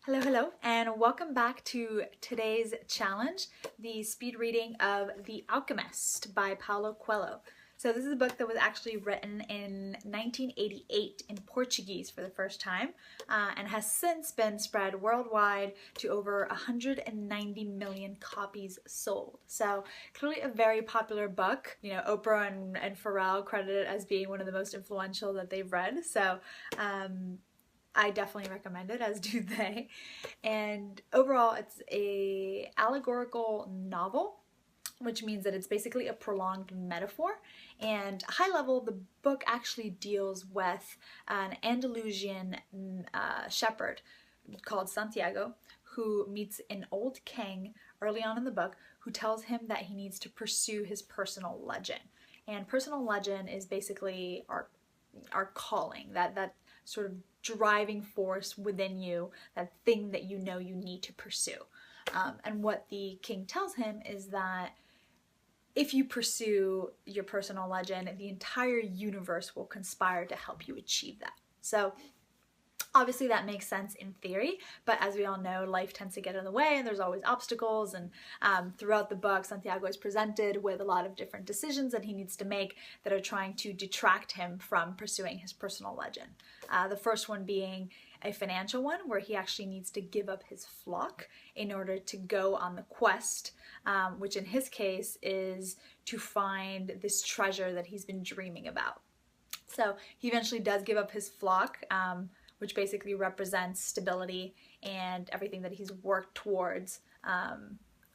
Hello, hello, and welcome back to today's challenge, the speed reading of The Alchemist by Paulo Coelho. So this is a book that was actually written in 1988 in Portuguese for the first time and has since been spread worldwide to over 190 million copies sold. So clearly a very popular book. You know, Oprah and Pharrell credit it as being one of the most influential that they've read. So I definitely recommend it, as do they. And overall, it's a allegorical novel, which means that it's basically a prolonged metaphor. And high level, the book actually deals with an Andalusian shepherd called Santiago, who meets an old king early on in the book who tells him that he needs to pursue his personal legend. And personal legend is basically our calling, that sort of driving force within you, that thing that you know you need to pursue. And what the king tells him is that if you pursue your personal legend, the entire universe will conspire to help you achieve that. So obviously that makes sense in theory, but as we all know, life tends to get in the way and there's always obstacles, and throughout the book, Santiago is presented with a lot of different decisions that he needs to make that are trying to detract him from pursuing his personal legend. The first one being a financial one, where he actually needs to give up his flock in order to go on the quest, which in his case is to find this treasure that he's been dreaming about. So he eventually does give up his flock, which basically represents stability and everything that he's worked towards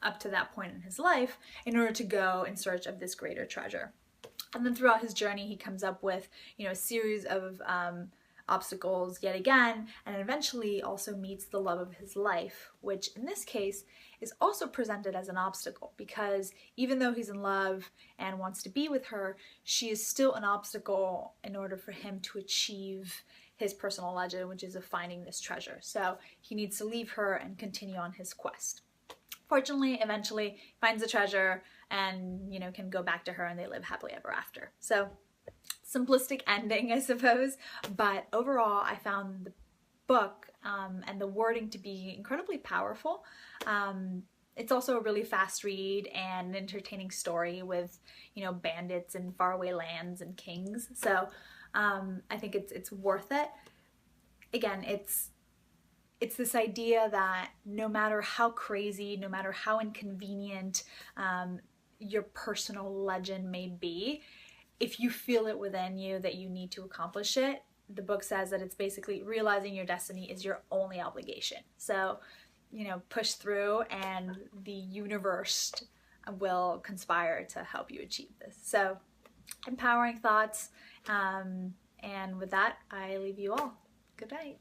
up to that point in his life in order to go in search of this greater treasure. And then throughout his journey, he comes up with, a series of obstacles yet again, and eventually also meets the love of his life, which in this case is also presented as an obstacle, because even though he's in love and wants to be with her, she is still an obstacle in order for him to achieve his personal legend, which is of finding this treasure. So he needs to leave her and continue on his quest. Fortunately, eventually he finds the treasure and, can go back to her and they live happily ever after. So simplistic ending, I suppose, but overall I found the book and the wording to be incredibly powerful. It's also a really fast read and an entertaining story with, bandits and faraway lands and kings. So I think it's worth it. Again, it's this idea that no matter how crazy, no matter how inconvenient your personal legend may be, if you feel it within you that you need to accomplish it, the book says that it's basically realizing your destiny is your only obligation. So, push through and the universe will conspire to help you achieve this. So, empowering thoughts. And with that, I leave you all. Good night.